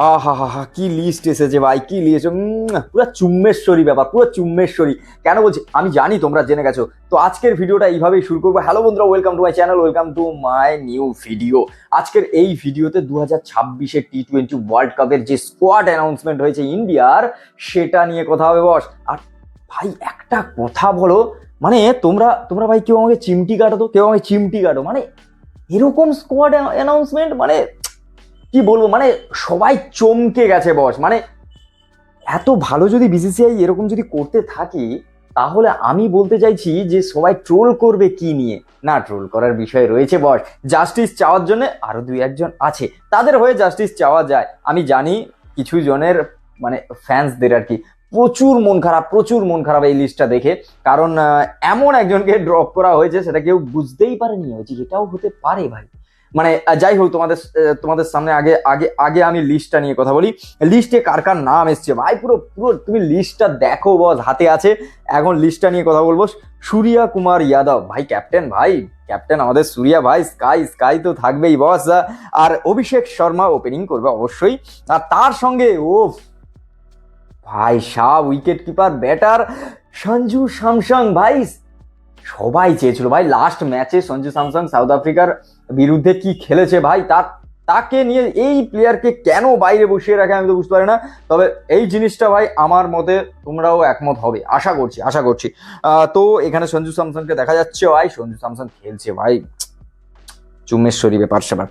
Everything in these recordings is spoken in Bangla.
আহা হা হা, কি লিস্ট এসেছে ভাই, কি লিস্ট! পুরো চুম্বেশ্বরী ব্যাপার, পুরো চুম্বেশ্বরী। কেন বলছি আমি জানি তোমরা জেনে গেছো। তো আজকের ভিডিওটা এইভাবেই শুরু করবো। হ্যালো বন্ধুরা, welcome to my channel, welcome to my new video. আজকের এই ভিডিওতে 2026-এর টি-20 ওয়ার্ল্ড কাপের যে স্কোয়াড অ্যানাউন্সমেন্ট হয়েছে ইন্ডিয়ার, সেটা নিয়ে কথা হবে বস। আর ভাই একটা কথা বলো, মানে তোমরা তোমরা ভাই কেউ আমাকে চিমটি কাটো, তো কেউ আমাকে চিমটি কাটো, মানে এরকম স্কোয়াড অ্যানাউন্সমেন্ট, মানে কি বলবো, মানে সবাই চমকে গেছে বস। মানে এত ভালো যদি বিসিসিআই এরকম যদি করতে থাকি, তাহলে আমি বলতে চাইছি যে সবাই ট্রোল করবে কি নিয়ে? না, ট্রোল করার বিষয় রয়েছে বস। জাস্টিস চাওয়ার জন্য আরো দুই একজন আছে, তাদের হয়ে জাস্টিস চাওয়া যায়। আমি জানি কিছু জনের, মানে ফ্যান্সদের আর কি, প্রচুর মন খারাপ, প্রচুর মন খারাপ এই লিস্টটা দেখে। কারণ এমন একজনকে ড্রপ করা হয়েছে, সেটা কেউ বুঝতেই পারেনি হয়েছে, এটাও হতে পারে ভাই। মানে যাই হোক, তোমাদের তোমাদের সামনে আগে আগে আগে আমি লিস্টটা নিয়ে কথা বলি। লিস্টে কার কার নাম এসছে ভাই, পুরো পুরো তুমি লিস্টটা দেখো বস, হাতে আছে। এখন লিস্টটা নিয়ে কথা বলবো। সূর্যা কুমার যাদব ভাই, ক্যাপ্টেন ভাই, ক্যাপ্টেন আমাদের সূর্যা ভাই। স্কাই স্কাই তো থাকবেই বস। আর অভিষেক শর্মা ওপেনিং করবে অবশ্যই। আর তার সঙ্গে ও ভাই Saha, wicket keeper batter Sanju Samson ভাই। সবাই চেয়েছিল ভাই, লাস্ট ম্যাচে সঞ্জু স্যামসং সাউথ আফ্রিকার বিরুদ্ধে কি খেলেছে ভাই, তাকে নিয়ে এই প্লেয়ারকে কেন বাইরে বসিয়ে রাখে আমি তো বুঝতে পারি না। তবে এই জিনিসটা ভাই আমার মতে তোমরাও একমত হবে, আশা করছি আশা করছি। তো এখানে সঞ্জু স্যামসংকে দেখা যাচ্ছে ভাই, সঞ্জু স্যামসং খেলছে ভাই, চুম্বেশ্বরী ব্যাপার স্যাপার।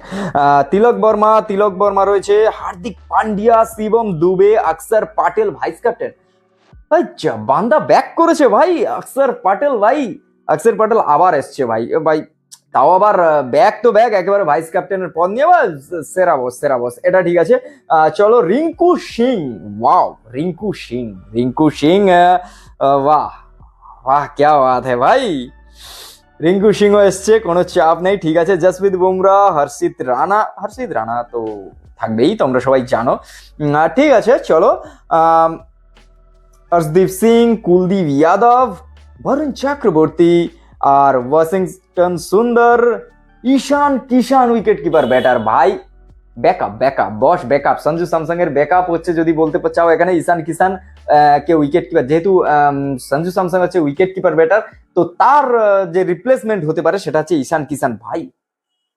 তিলক বর্মা রয়েছে, হার্দিক পান্ডিয়া, শিবম দুবে, অক্ষর পাটেল ভাইস ক্যাপ্টেন। ভাই বান্দা ব্যাক করেছে ভাই, অক্ষর পাটেল ভাই। অক্ষর পাটেল আবার এসছে ভাই ভাই, তাও আবার ব্যাক তো ব্যাক, একেবারে ভাইস ক্যাপ্টেনের পদ নিয়ে। সেরা বস, সেরা বস, এটা ঠিক আছে। চলো রিঙ্কু সিং। ওয়াও, রিঙ্কু সিং বাহ বাহ, ক্যা বাত হ্যাঁ ভাই। রিঙ্কু সিংও এসছে, কোনো চাপ নেই, ঠিক আছে। জসপ্রীত বুমরা, হর্ষিত রানা তো থাকবেই, তোমরা সবাই জানো। ঠিক আছে, চলো। হর্ষদীপ সিং, কুলদীপ যাদব, বরুণ চক্রবর্তী, আর ওয়াশিংটন সুন্দর, ঈশান কিষান উইকেট কিপার ব্যাটার ভাই। ব্যাকআপ বস, ব্যাকআপ সঞ্জু স্যামসং এর ব্যাকআপ হচ্ছে, যদি বলতে চাও এখানে ঈশান কিষান কে উইকেট কিপার, যেহেতু সঞ্জু স্যামসং হচ্ছে উইকেট কিপার ব্যাটার, তো তার যে রিপ্লেসমেন্ট হতে পারে সেটা হচ্ছে ঈশান কিষান ভাই।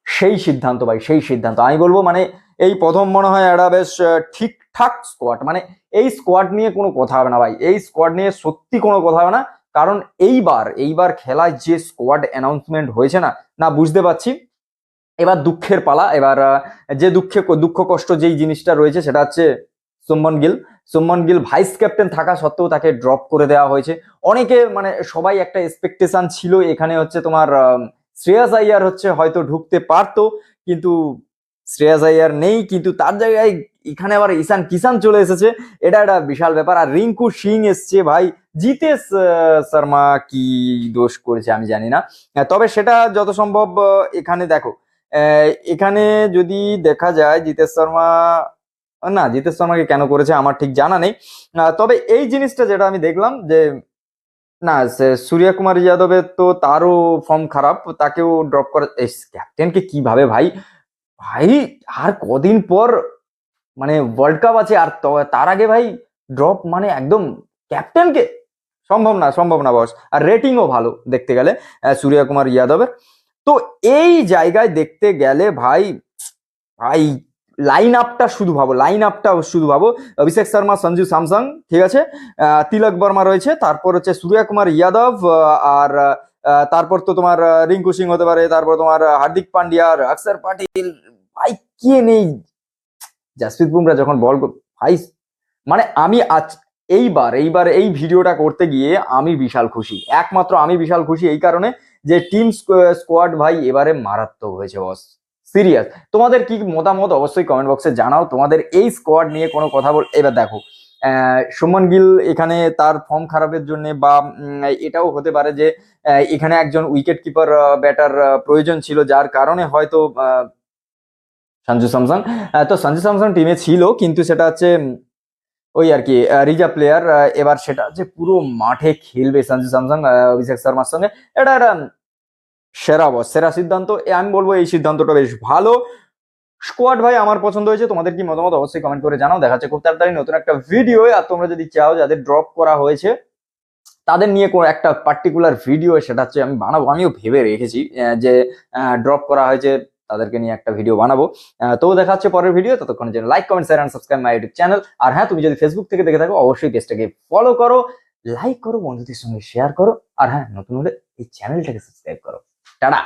সেই সিদ্ধান্ত ভাই, সেই সিদ্ধান্ত আমি বলবো, মানে এই প্রথম মনে হয় একটা বেশ ঠিকঠাক স্কোয়াড। মানে এই স্কোয়াড নিয়ে কোনো কথা হবে না ভাই, এই স্কোয়াড নিয়ে সত্যি কোনো কথা হবে না। কারণ এইবার খেলায় যে স্কোয়াড অ্যানাউন্সমেন্ট হয়েছে না, না বুঝতে পারছি। এবার দুঃখের পালা, এবার যে দুঃখ কষ্ট যেই জিনিসটা রয়েছে সেটা হচ্ছে সুমন গিল ভাইস ক্যাপ্টেন থাকা সত্ত্বেও তাকে ড্রপ করে দেওয়া হয়েছে। অনেকে, মানে সবাই একটা এক্সপেকটেশন ছিল এখানে হচ্ছে তোমার শ্রেয়াস আইয়ার হচ্ছে হয়তো ঢুকতে পারতো, কিন্তু শ্রেয়াস আইয়ার নেই, কিন্তু তার জায়গায় এখানে আবার ঈশান কিষান চলে এসেছে। এটা একটা বিশাল ব্যাপার। আর রিঙ্কু সিং এসছে ভাই। জিতেশ শর্মা কি দোষ করেছে আমি জানি না, তবে সেটা যত সম্ভব এখানে দেখো, এখানে যদি দেখা যায় জিতেশ শর্মা, না জিতেশ শর্মাকে কেন করেছে আমার ঠিক জানা নেই। তবে এই জিনিসটা যেটা আমি দেখলাম যে, না সূর্যা কুমার যাদবের তো তারও ফর্ম খারাপ, তাকেও ড্রপ করে। ক্যাপ্টেনকে কিভাবে ভাই, ভাই আর কদিন পর মানে ওয়ার্ল্ড কাপ আছে, আর তার আগে ভাই ড্রপ, মানে একদম ক্যাপ্টেনকে সম্ভব না বস। আর রেটিংও ভালো দেখতে গেলে সূর্যা কুমার যাদবের। তো এই জায়গায় দেখতে গেলে ভাই, ভাই লাইন আপটা শুধু ভাবো। অভিষেক শর্মা, সঞ্জু স্যামসং, ঠিক আছে। তিলক বর্মা রয়েছে, তারপর হচ্ছে সূর্যা কুমার যাদব, আর তারপর তো তোমার রিঙ্কু সিং হতে পারে, তারপর তোমার হার্দিক পান্ডিয়া, অক্ষর পাটিল, ভাই কে নেই? জাসপ্রীত বুমরা যখন ভাই, মানে আমি আজ এইবার এই ভিডিওটা করতে গিয়ে আমি বিশাল খুশি, একমাত্র আমি বিশাল খুশি এই কারণে যে টিম স্কোয়াড ভাই এবারে মারাত্মক হয়েছে বস। সিরিয়াস। তোমাদের কি মতামত অবশ্যই কমেন্ট বক্সে জানাও, তোমাদের এই স্কোয়াড নিয়ে কোনো কথা বল। এবার দেখো, সুমন গিল এখানে তার ফর্ম খারাপের জন্য, বা এটাও হতে পারে যে এখানে একজন উইকেট কিপার ব্যাটার প্রয়োজন ছিল, যার কারণে হয়তো সঞ্জু স্যামসং, তো সঞ্জু স্যামসং টিমে ছিল, কিন্তু সেটা হচ্ছে ওই আর কি রিজার্ভ প্লেয়ার। এবার সেটা হচ্ছে পুরো মাঠে খেলবে সঞ্জু স্যামসং অভিষেক শর্মার সঙ্গে। এটা সেরা সিদ্ধান্ত, আমি বলবো এই সিদ্ধান্তটা বেশ ভালো। স্কোয়াড ভাই আমার পছন্দ হয়েছে, তোমাদের কি মতামত অবশ্যই কমেন্ট করে জানাও। দেখা যাচ্ছে খুব তাড়াতাড়ি নতুন একটা ভিডিও। আর তোমরা যদি চাও যাদের ড্রপ করা হয়েছে তাদের নিয়ে কোনো একটা পার্টিকুলার ভিডিও, সেটা হচ্ছে আমি বানাবো, আমিও ভেবে রেখেছি যে ড্রপ করা হয়েছে তাদেরকে নিয়ে একটা ভিডিও বানাবো। তো দেখা হচ্ছে পরের ভিডিও, ততক্ষণের জন্য like comment share and subscribe my YouTube channel. আর হ্যাঁ, তুমি যদি ফেসবুক থেকে দেখে থাকো অবশ্যই পেজটাকে ফলো করো, লাইক করো, বন্ধুদের সঙ্গে শেয়ার করো। আর হ্যাঁ, নতুন হলে এই চ্যানেলটাকে সাবস্ক্রাইব করো। টাটা।